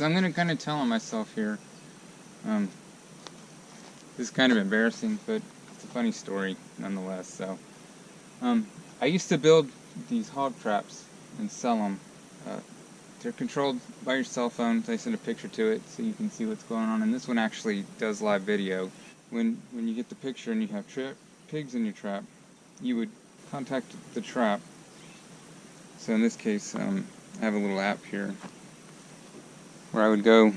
So I'm gonna kind of tell on myself here. This is kind of embarrassing, but it's a funny story nonetheless. So I used to build these hog traps and sell them. They're controlled by your cell phone. I send a picture to it so you can see what's going on. And this one actually does live video. When you get the picture and you have pigs in your trap, you would contact the trap. So in this case, I have a little app here where I would go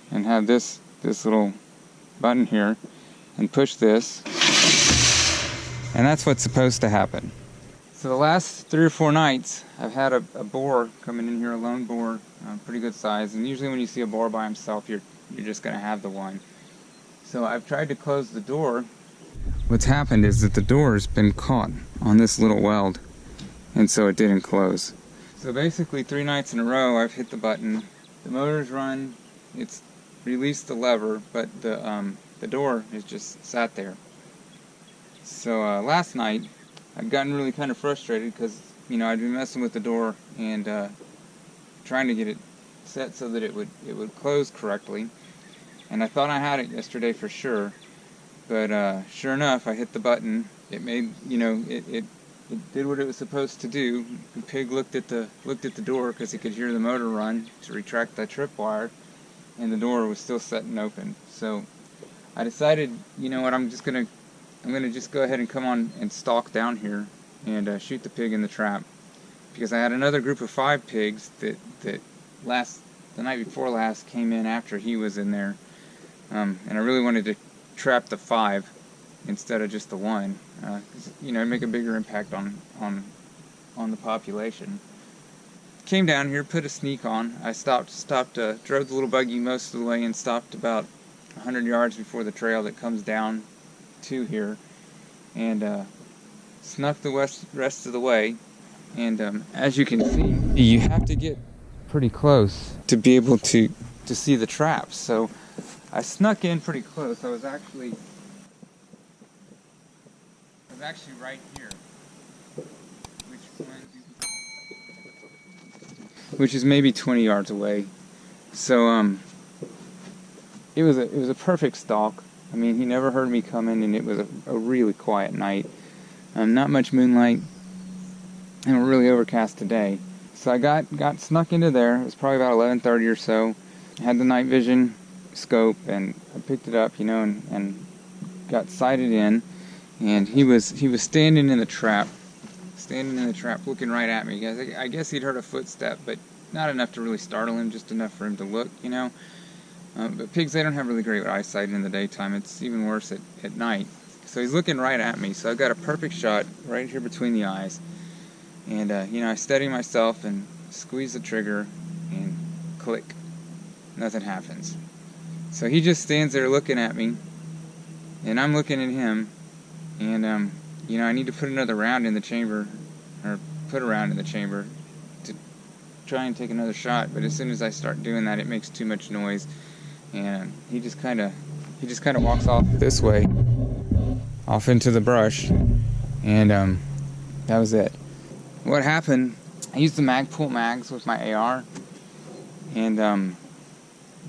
and have this little button here and push this, and that's what's supposed to happen. So the last 3 or 4 nights, I've had a boar coming in here, a lone boar, pretty good size. And usually when you see a boar by himself, you're just going to have the one. So I've tried to close the door. What's happened is that the door's been caught on this little weld, and so it didn't close. So basically 3 nights in a row, I've hit the button. The motor's run. It's released the lever, but the door has just sat there. So last night, I'd gotten really kind of frustrated because, you know, I'd been messing with the door and trying to get it set so that it would close correctly. And I thought I had it yesterday for sure, but sure enough, I hit the button. It made, you know, it did what it was supposed to do. The pig looked at the door because he could hear the motor run to retract that tripwire, and the door was still set and open. So I decided, you know what, I'm gonna just go ahead and come on and stalk down here and shoot the pig in the trap, because I had another group of 5 pigs that the night before last came in after he was in there, and I really wanted to trap the 5 instead of just the 1, 'cause, you know, it'd make a bigger impact on the population. Came down here, put a sneak on. I stopped, drove the little buggy most of the way and stopped about 100 yards before the trail that comes down to here, and snuck the rest of the way. And as you can see, you have to get pretty close to be able to see the traps. So I snuck in pretty close. I was actually right here, which is maybe 20 yards away. So it was a perfect stalk. I mean, he never heard me coming, and it was a really quiet night. Not much moonlight, and a really overcast today. So I got snuck into there. It was probably about 11:30 or so. I had the night vision scope, and I picked it up, you know, and got sighted in. And he was standing in the trap, looking right at me. I guess he'd heard a footstep, but not enough to really startle him, just enough for him to look, you know. But pigs, they don't have really great eyesight in the daytime. It's even worse at night. So he's looking right at me. So I got a perfect shot right here between the eyes. And, you know, I steady myself and squeeze the trigger and click. Nothing happens. So he just stands there looking at me, and I'm looking at him. And, you know, I need to put another round in the chamber, or put a round in the chamber to try and take another shot. But as soon as I start doing that, it makes too much noise. And he just kind of walks off this way, off into the brush, and that was it. What happened? I used the mag pull mags with my AR, and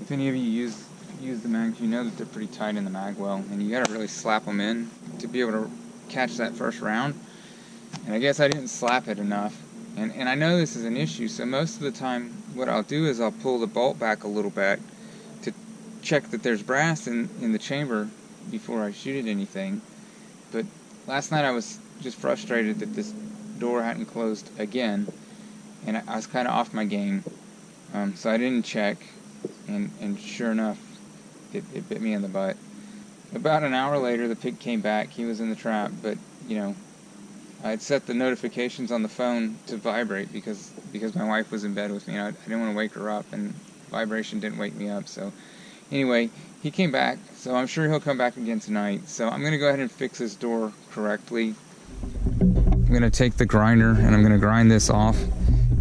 if any of you use the mags, you know that they're pretty tight in the mag well, and you gotta really slap them in to be able to catch that first round. And I guess I didn't slap it enough, and I know this is an issue. So most of the time, what I'll do is I'll pull the bolt back a little bit to check that there's brass in the chamber before I shoot at anything. But last night I was just frustrated that this door hadn't closed again, and I was kind of off my game, so I didn't check, and sure enough, it bit me in the butt. About an hour later, the pig came back. He was in the trap, but, you know, I'd set the notifications on the phone to vibrate because my wife was in bed with me, and I didn't want to wake her up, and vibration didn't wake me up. So anyway, he came back, so I'm sure he'll come back again tonight. So I'm going to go ahead and fix his door correctly. I'm going to take the grinder, and I'm going to grind this off,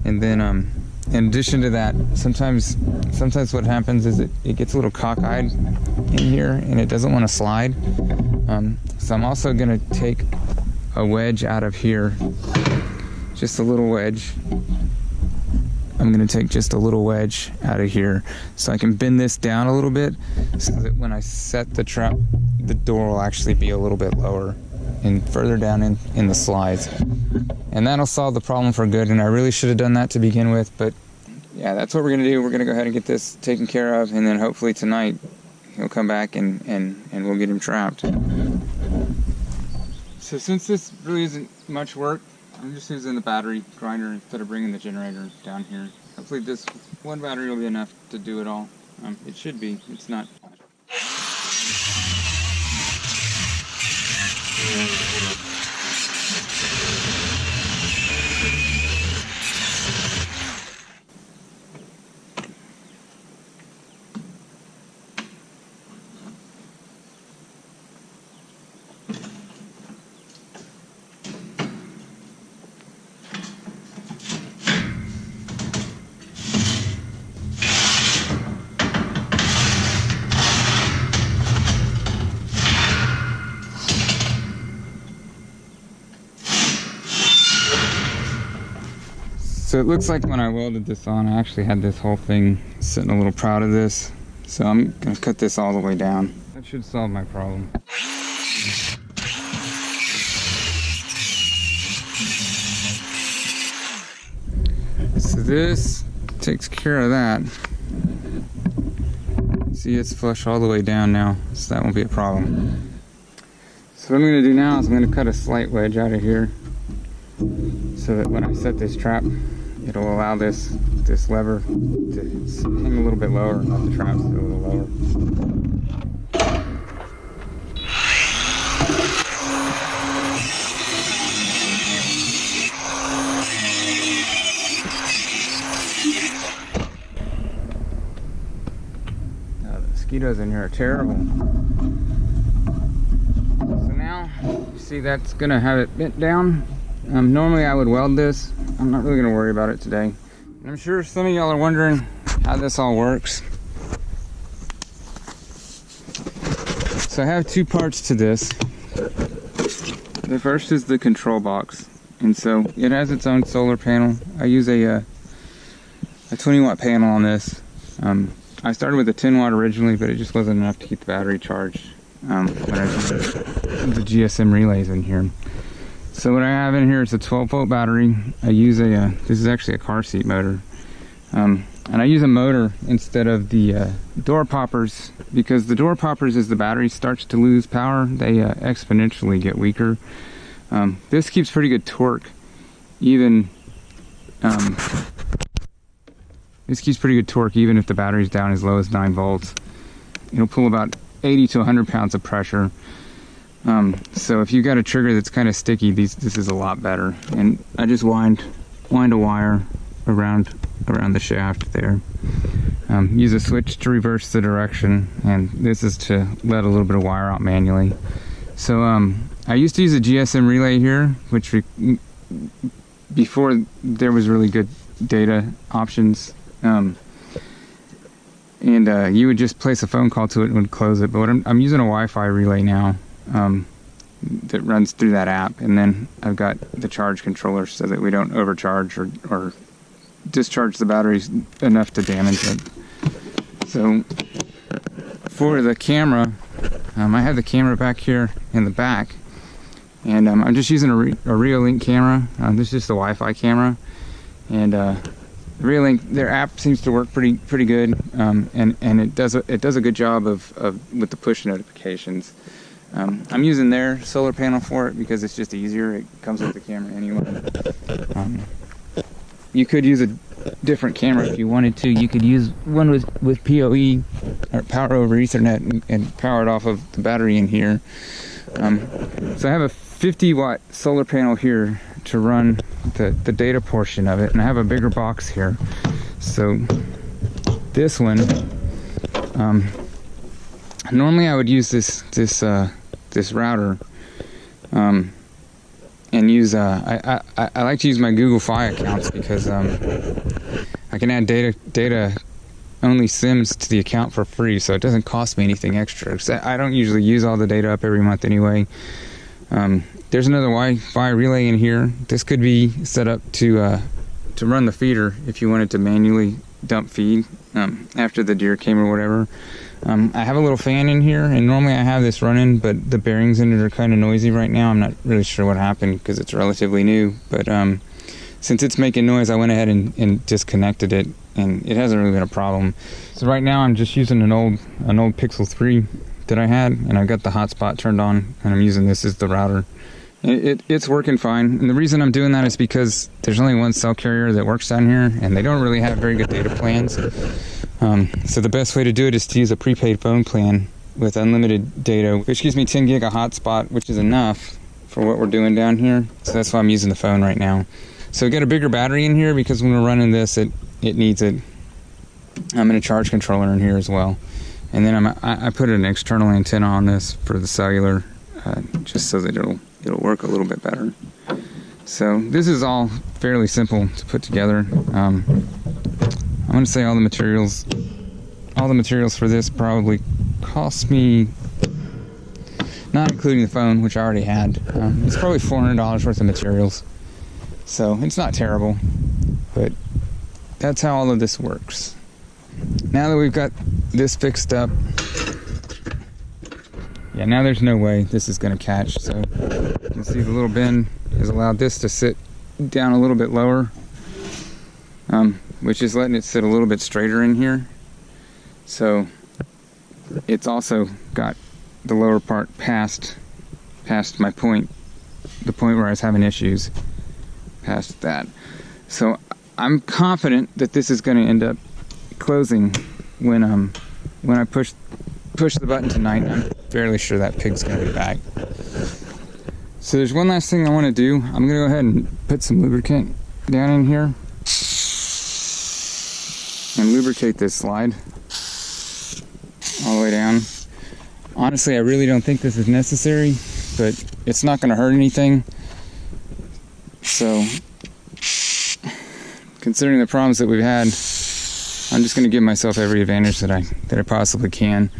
and then in addition to that, sometimes what happens is it gets a little cockeyed in here, and it doesn't want to slide. So I'm also going to take a wedge out of here, just a little wedge, I'm going to take just a little wedge out of here so I can bend this down a little bit so that when I set the trap, the door will actually be a little bit lower and further down in the slides. And that'll solve the problem for good, and I really should have done that to begin with, but yeah, that's what we're going to do. We're going to go ahead and get this taken care of, and then hopefully tonight he'll come back and we'll get him trapped. So since this really isn't much work, I'm just using the battery grinder instead of bringing the generator down here. Hopefully this one battery will be enough to do it all. It should be. It's not. So it looks like when I welded this on, I actually had this whole thing sitting a little proud of this. So I'm going to cut this all the way down. That should solve my problem. So this takes care of that. See, it's flush all the way down now, so that won't be a problem. So what I'm going to do now is I'm going to cut a slight wedge out of here so that when I set this trap, it'll allow this lever to hang a little bit lower, not the trap's a little lower. Now the mosquitoes in here are terrible. So now, you see that's gonna have it bent down. Normally I would weld this. I'm not really going to worry about it today. And I'm sure some of y'all are wondering how this all works. So I have two parts to this. The first is the control box. And so it has its own solar panel. I use a 20 watt panel on this. I started with a 10 watt originally, but it just wasn't enough to keep the battery charged when I was using the GSM relays in here. So what I have in here is a 12 volt battery. I use this is actually a car seat motor. And I use a motor instead of the door poppers, because the door poppers, as the battery starts to lose power, they exponentially get weaker. This keeps pretty good torque, even if the battery's down as low as 9 volts. It'll pull about 80 to 100 pounds of pressure. So if you've got a trigger that's kind of sticky, this is a lot better. And I just wind a wire around the shaft there. Use a switch to reverse the direction, and this is to let a little bit of wire out manually. So I used to use a GSM relay here, which before there was really good data options. And you would just place a phone call to it and would close it. But I'm using a Wi-Fi relay now. That runs through that app, and then I've got the charge controller so that we don't overcharge or discharge the batteries enough to damage it. So for the camera, I have the camera back here in the back, and I'm just using a Reolink camera. This is just a Wi-Fi camera, and Reolink, their app seems to work pretty good, and it does a good job with the push notifications. I'm using their solar panel for it because it's just easier. It comes with the camera anyway. You could use a different camera if you wanted to. You could use one with PoE, or power over Ethernet, and power it off of the battery in here. So I have a 50 watt solar panel here to run the data portion of it, and I have a bigger box here. So this one, normally I would use this router, and use I like to use my Google Fi accounts because I can add data only SIMs to the account for free, so it doesn't cost me anything extra. I don't usually use all the data up every month anyway. There's another Wi-Fi relay in here. This could be set up to to run the feeder if you wanted to manually dump feed after the deer came or whatever. I have a little fan in here, and normally I have this running, but the bearings in it are kind of noisy right now. I'm not really sure what happened because it's relatively new, but since it's making noise, I went ahead and disconnected it, and it hasn't really been a problem. So right now I'm just using an old Pixel 3 that I had, and I've got the hotspot turned on, and I'm using this as the router. It's working fine, and the reason I'm doing that is because there's only one cell carrier that works down here, and they don't really have very good data plans. So the best way to do it is to use a prepaid phone plan with unlimited data, which gives me 10 gig of hotspot, which is enough for what we're doing down here. So that's why I'm using the phone right now. So we got a bigger battery in here because when we're running this, it needs it. I'm going to charge controller in here as well, and then I put an external antenna on this for the cellular, just so that it'll work a little bit better. So this is all fairly simple to put together. I'm going to say all the materials for this probably cost me, not including the phone, which I already had, it's probably $400 worth of materials. So it's not terrible, but that's how all of this works. Now that we've got this fixed up, yeah, now there's no way this is going to catch. So you can see the little bend has allowed this to sit down a little bit lower, which is letting it sit a little bit straighter in here. So it's also got the lower part past my point, the point where I was having issues, past that. So I'm confident that this is going to end up closing when I push the button tonight. I'm fairly sure that pig's going to be back. So there's one last thing I want to do. I'm going to go ahead and put some lubricant down in here and lubricate this slide all the way down. Honestly, I really don't think this is necessary, but it's not going to hurt anything. So considering the problems that we've had, I'm just going to give myself every advantage that I possibly can.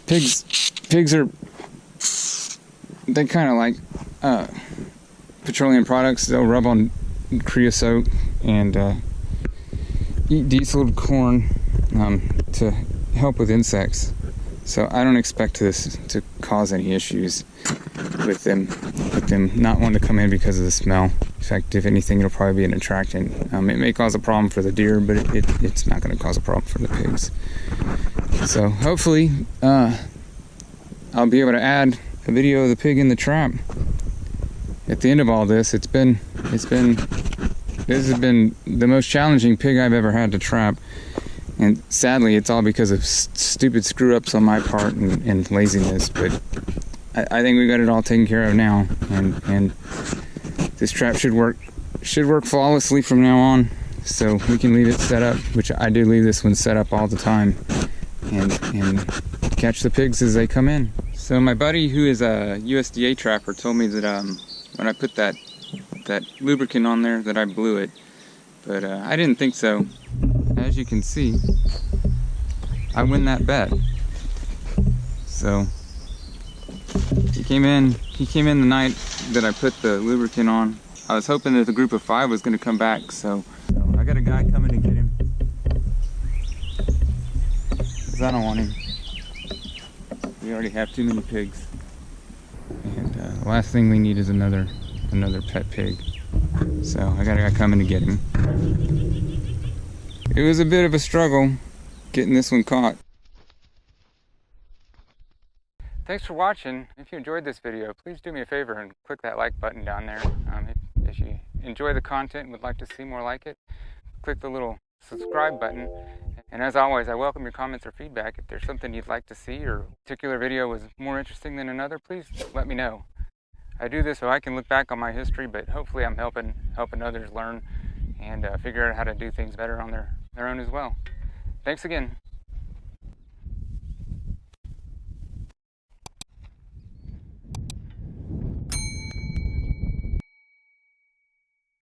Pigs are, they kind of like petroleum products. They'll rub on creosote and eat dieseled corn to help with insects. So I don't expect this to cause any issues with them not wanting to come in because of the smell. In fact, if anything, it'll probably be an attractant. It may cause a problem for the deer, but it's not going to cause a problem for the pigs. So hopefully I'll be able to add a video of the pig in the trap at the end of all this. This has been the most challenging pig I've ever had to trap, and sadly it's all because of stupid screw-ups on my part and laziness. But I think we got it all taken care of now, and this trap should work flawlessly from now on. So we can leave it set up, which I do leave this one set up all the time, and catch the pigs as they come in. So my buddy, who is a USDA trapper, told me that when I put that lubricant on there that I blew it, but I didn't think so. As you can see, I win that bet. So he came in the night that I put the lubricant on. I was hoping that the group of 5 was going to come back, so I got a guy coming to get him, because I don't want him. We already have too many pigs, and the last thing we need is another pet pig. So I got a guy coming to get him. It was a bit of a struggle getting this one caught. Thanks for watching. If you enjoyed this video, please do me a favor and click that like button down there. If you enjoy the content and would like to see more like it, click the little subscribe button. And as always, I welcome your comments or feedback. If there's something you'd like to see or a particular video was more interesting than another, please let me know. I do this so I can look back on my history, but hopefully I'm helping others learn and figure out how to do things better on their own as well. Thanks again.